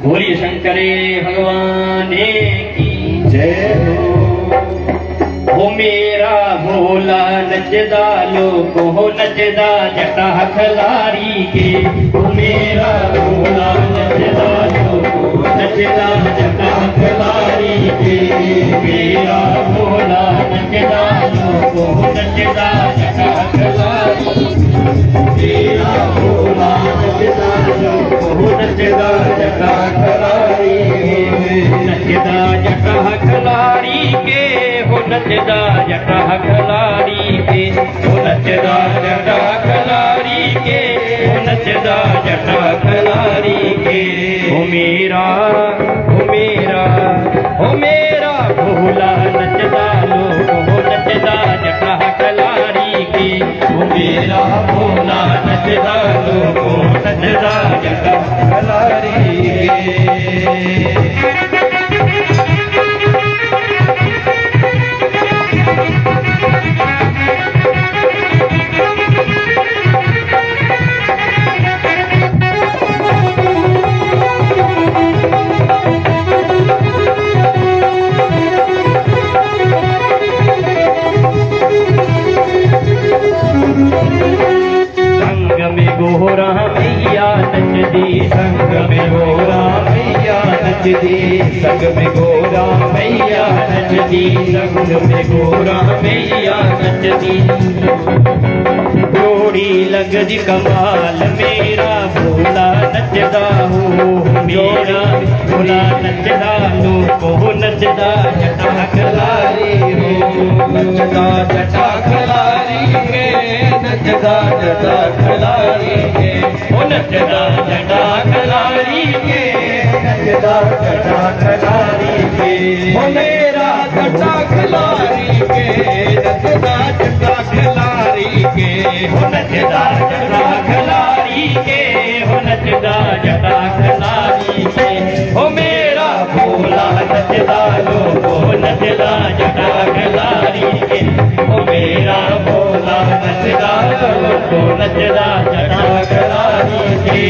बोलिए शंकरे भगवान की जय हो। मेरा भोला नचदा लोको हो नचदा जटा खलारी के। हो मेरा भोला नचदा लोको नचदा जटा खलारी के। मेरा भोला नचदा लोको नचदा जटा खलारी। मेरा भोला नचदा लोको नचदा जटा खलारी। नचदा जटा खलारी के हो नचदा जटा खलारी के। हो नचदा जटा खलारी के। हो नचदा जटा खलारी के। हो मेरा भोला नचदा लोग हो नचदा जटा खलारी के। हो मेरा भोला नचदा लोग हो नचदा जटा खलारी के। गोरा मैया नचदी संग में गोरा मैया नचदी संग में गोरा मैया नचदी संग में गोरा मैया नचदी। जोड़ी लगदी कमाल मेरा भोला नचदा हो। मेरा भोला नचदा लोको नचदा जटा खलारी हो। नचदा जटा खलारी के। नचदा जटा खलारी के। हो नचदा जटा खलारी के। नचदा जटा खलारी के। हो मेरा जटा खलारी के। नचदा जटा खलारी के। हो नचदा जटा खलारी के। हो नचदा जटा खलारी के। हो मेरा भोला नचदा लोको नचदा जटा खलारी के। हो मेरा भोला नचदा लोको नचदा जटा खलारी के।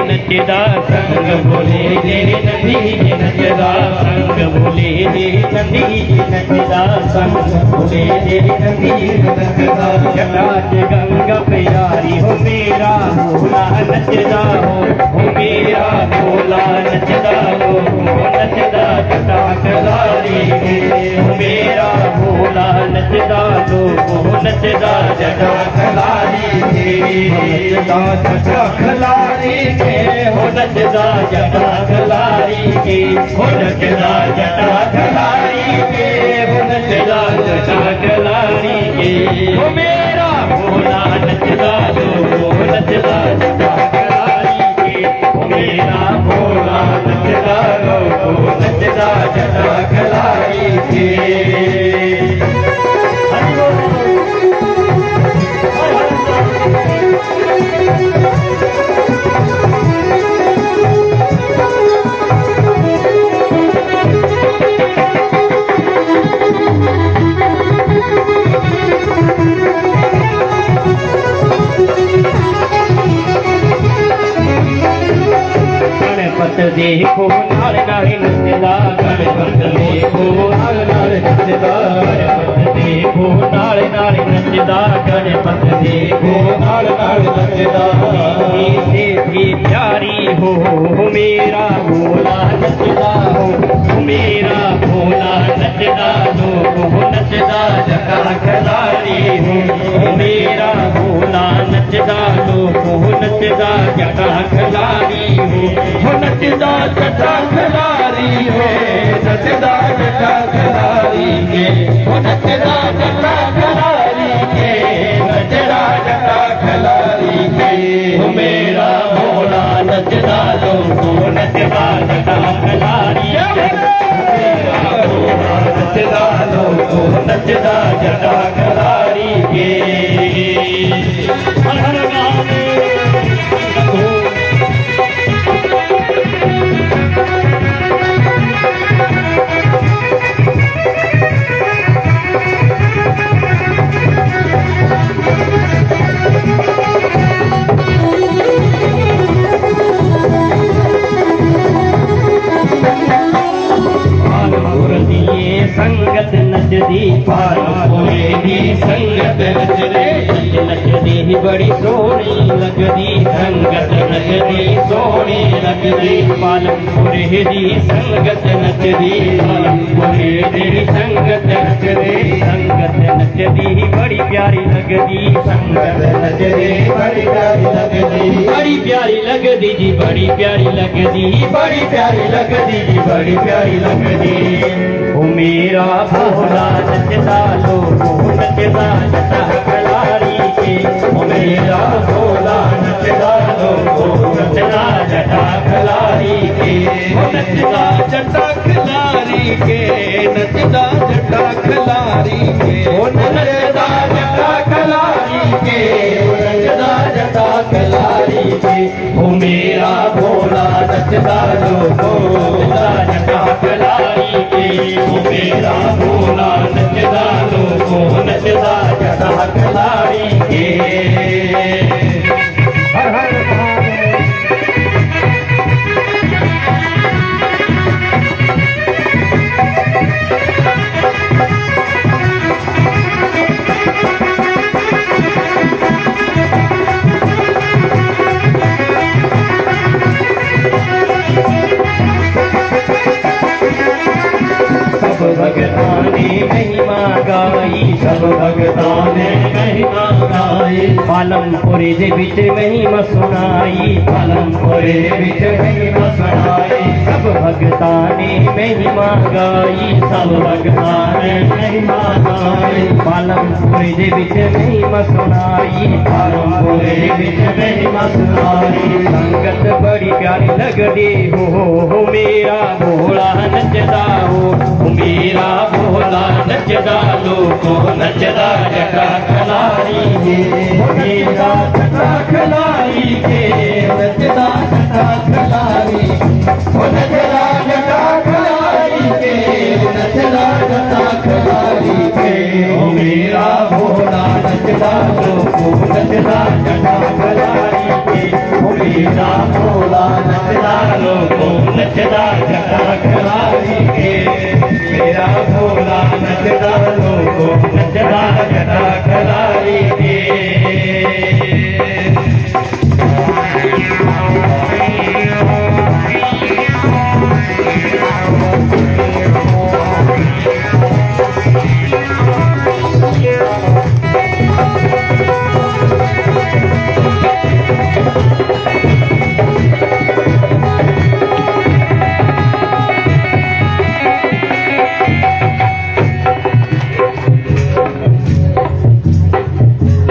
नचदा संग बोले जे नदी नचदा संग बोले जे नदी नचदा संग बोले जे नदी नचदा। जटाच गंगा प्यारी हो मेरा भोला नचदा हो। मेरा भोला नचदा हो नचदा जटा खलारी के। हो मेरा भोला नचदा लोको नचदा जटा खलारी के। नचदा जटा खलारी के। हो नचदा जटा खलारी के। हो नचदा जटा खलारी के। हो नचदा जटा खलारी के। हो मेरा भोला नचदा लोको नचदा जटा खलारी के। हो मेरा भोला नचदा लोको नचदा जटा खलारी के। देखो नाल नाल नचदा गणपत देखो नाल नाल नचदा गणपत देखो नाल नाल नचदा गणपत देखो नाल नाल नचदा। से भी प्यारी हो मेरा भोला नचदा हो। मेरा भोला नचदा लोको नचदा जटा खलारी हो। मेरा भोला नचदा लोको नचदा जटा खलारी हो। नचदा जटा खलारी हो। नचदा जटा खलारी के। हो नचदा जटा खलारी के। नचदा जटा खलारी के। हो मेरा भोला नचदा लोको नचदा जटा खलारी के। संगत नचदी पालमपुरे दी संगत नचदे नचदी बड़ी सोहनी लगदी संगत नचदी सोहनी लगदी पालमपुरे दी संगत नचदी पालमपुरे दी संगत नचदे संगत नचदी बड़ी प्यारी लगदी संगत नचदी बड़ी प्यारी लगदी बड़ी प्यारी लगदी जी बड़ी प्यारी लगदी बड़ी प्यारी लगदी जी बड़ी प्यारी लगदी ओ मेरा भोला नचदा लोगो नचदा जटा कलारी के ओ मेरा भोला नचदा लोगो नचदा जटा कलारी के ओ नचदा जटा कलारी के नचदा जटा कलारी के ओ नचदा जटा कलारी के नचदा जटा कलारी के ओ मेरा भोला नचदा लोगो नचदा जटा कलारी के ओ मेरा भोला नचदा लोगो नचदा जटा कलारी के हर हर महादेव। भगतान ने महिमा गाई सब भगतान ने महिमा गाई पालमपुरे दे विच महिमा सुनाई पालमपुरे दे विच महिमा सुनाई सब भगतान ने महिमा गाई सब भगतान ने महिमा गाई पालमपुरे दे विच महिमा सुनाई पालमपुरे दे विच महिमा सुनाई संगत बड़ी प्यारी लगदी हो मेरा भोला नचदा हो मेरा भोला नचदा लोगो नचदा जटा कलारी के मेरा जटा कलारी के नचदा जटा कलारी ओ नचदा जटा कलारी के नचदा जटा कलारी के ओ मेरा भोला नचदा लोगो नचदा जटा कलारी के ओ मेरा भोला नचदा लोगो नचदा जटा कलारी के मेरा भोला नचदा लोगो नचदा जटा कलारी के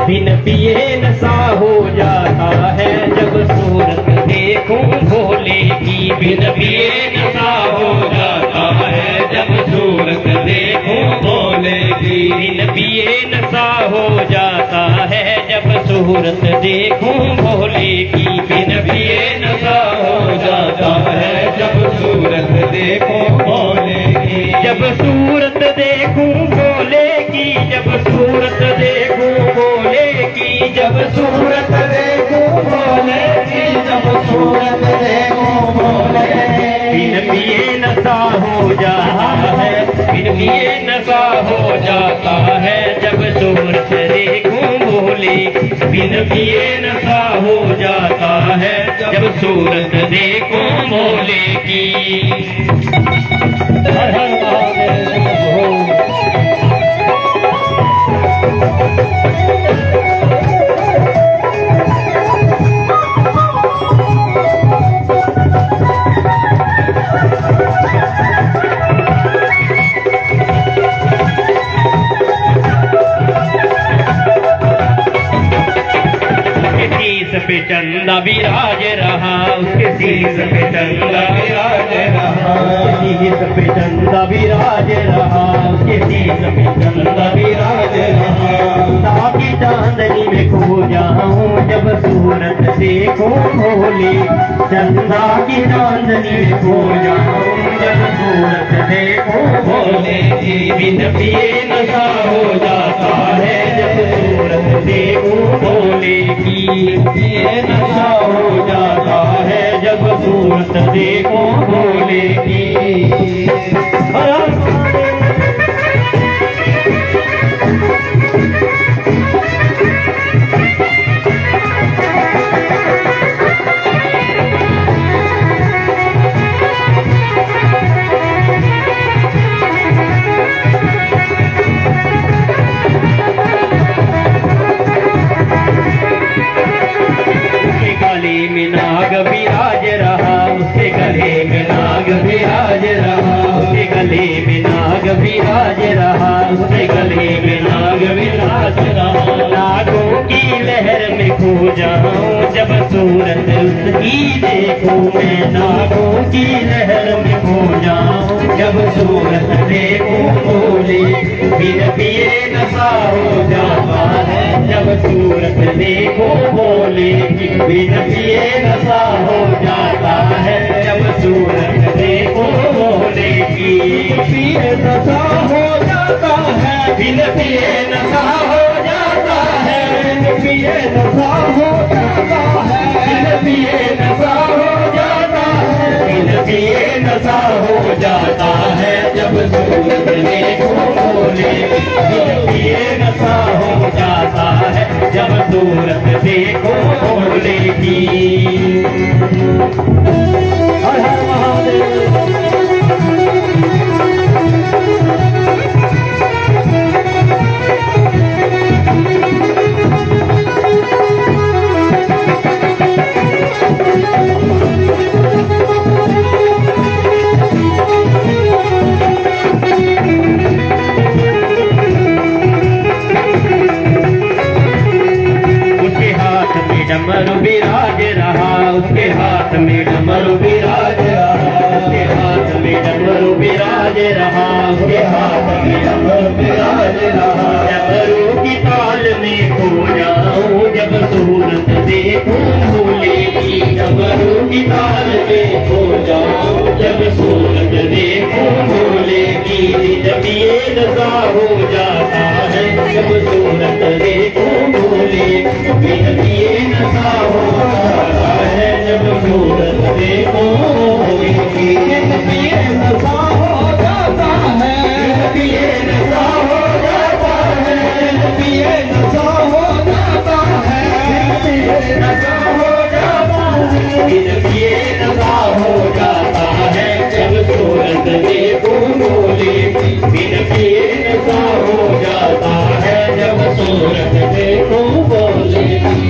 बिन पिए नशा हो जाता है जब सूरत देखूं भोले की बिन पिए नशा हो जाता है जब सूरत देखूं भोले की बिन पिए नशा हो जाता है जब सूरत देखूं भोले की बिन पिए नशा हो जाता है जब सूरत देखूं भोले की जब सूरत देखूं भोले की जब सूरत देखूं भोले की जब सूरत देखूं भोले की जब सूरत देखूं भोले बिन पिए नशा हो जाता है बिन पिए नशा हो जाता है जब सूरत देखूं भोले बिन पिए नशा हो जाता है जब सूरत देखूं भोले की हर हर महादेव। पे चंदा विराज रहा उसके शीश पे चंदा विराज रहा शीश पे चंदा विराज रहा उसके शीश पे चंदा विराज रहा ताकि चांदनी में खो जाऊं जब सूरत देखूं भोले चंदा की चांदनी में खो जाऊं जब सूरत देखूं भोले बिन पिए नशा हो जाता है जब सूरत देखूं भोले की ये नशा हो जाता है जब सूरत देखूं भोले की। मैं नागों की लहर में खो जाऊं, जब सूरत देखूं भोले, बिन पिए नशा हो जाता है, जब सूरत देखूं भोले, बिन पिए नशा हो जाता है, जब सूरत देखूं भोले की। पिए नशा हो जाता है, बिन पिए नशा हो जाता है, बिन पिए नशा हो जाता है, बिन पिए नशा हो जाता है, बिन पिए नशा हो जाता है, जब सूरत देखूं भोले, बिन पिए नशा हो जाता है, जब सूरत देखूं भोले की। हर हर महादेव। डमरू विराज रहा, उसके हाथ में डमरू विराज रहा, उसके हाथ में डमरू विराज रहा, उसके हाथ में डमरू विराज रहा। डमरू की ताल में खो जाऊं, जब सूरत देखूं भोले की, डमरू की ताल में खो जाऊं, जब सूरत देखूं भोले की। जब ये नशा हो जाता है, जब सूरत देखूं भोले, बिन पिए नशा हो जाता है, जब सूरत देखूं भोले की। बिन पिए नशा हो जाता है, बिन पिए नशा हो जाता है, बिन पिए नशा हो जाता है, बिन पिए नशा हो जाता है, बिन पिए नशा हो जाता है, जब सूरत देखूं भोले की। बिन पिए नशा हो जाता है, जब सूरत देखूं भोले की।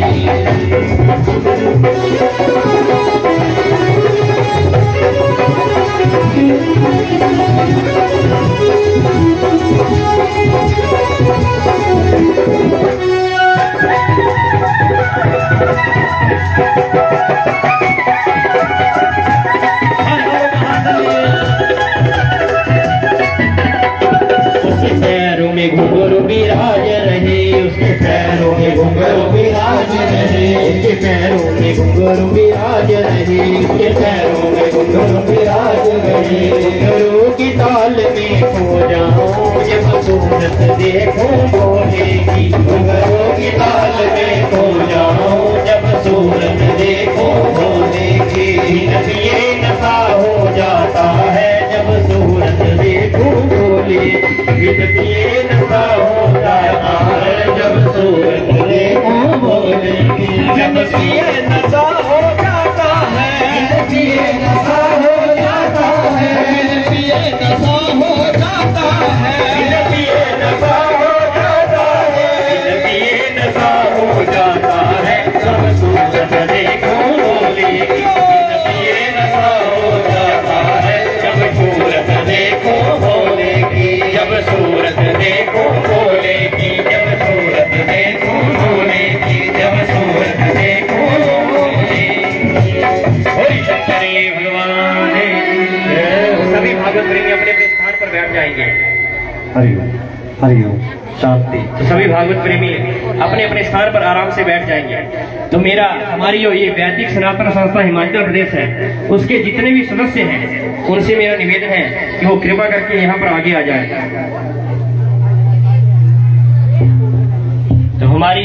पैरों में घुंघरू विराज रहे, उसके पैरों में घुंघरू विराज रहे, उसके पैरों में घुंघरू विराज रहे, उसके पैरों में घुंघरू विराज रहे। घुंघरू की ताल में खो जाऊं, जब सूरत देखूं भोले की। घुंघरू की ताल में खो जाऊं, जब सूरत देखूं भोले की। बिन पिए नशा हो जाता है, जब सूरत देखूं भोले, बिन पिए नशा हो जाता है, जब सूरत देखूं भोले की। जब पिए नशा हो जाता है, बिन पिए नशा हो जाता है, बिन पिए नशा हो जाता है, बिन पिए नशा हो जाता है, बिन पिए नशा हो जाता है, जब सूरत देखूं भोले की। बिन पिए नशा हो जाता है, जब सूरत देखूं भोले की। जब सूरत देखूं भोले की, जब सूरत देखूं भोले की, जब सूरत देखूं भोले की। हरि शंकरी भगवान। सभी भागवत प्रेमी अपने अपने स्थान पर बैठ जाएंगे। हरिओम हरिओम शांति। तो सभी भागवत प्रेमी अपने अपने स्थान पर आराम से बैठ जाएंगे। तो मेरा हमारी जो ये वैदिक सनातन संस्था हिमाचल प्रदेश है, उसके जितने भी सदस्य हैं, उनसे मेरा निवेदन है कि वो कृपा करके यहाँ पर आगे आ जाए। तो हमारी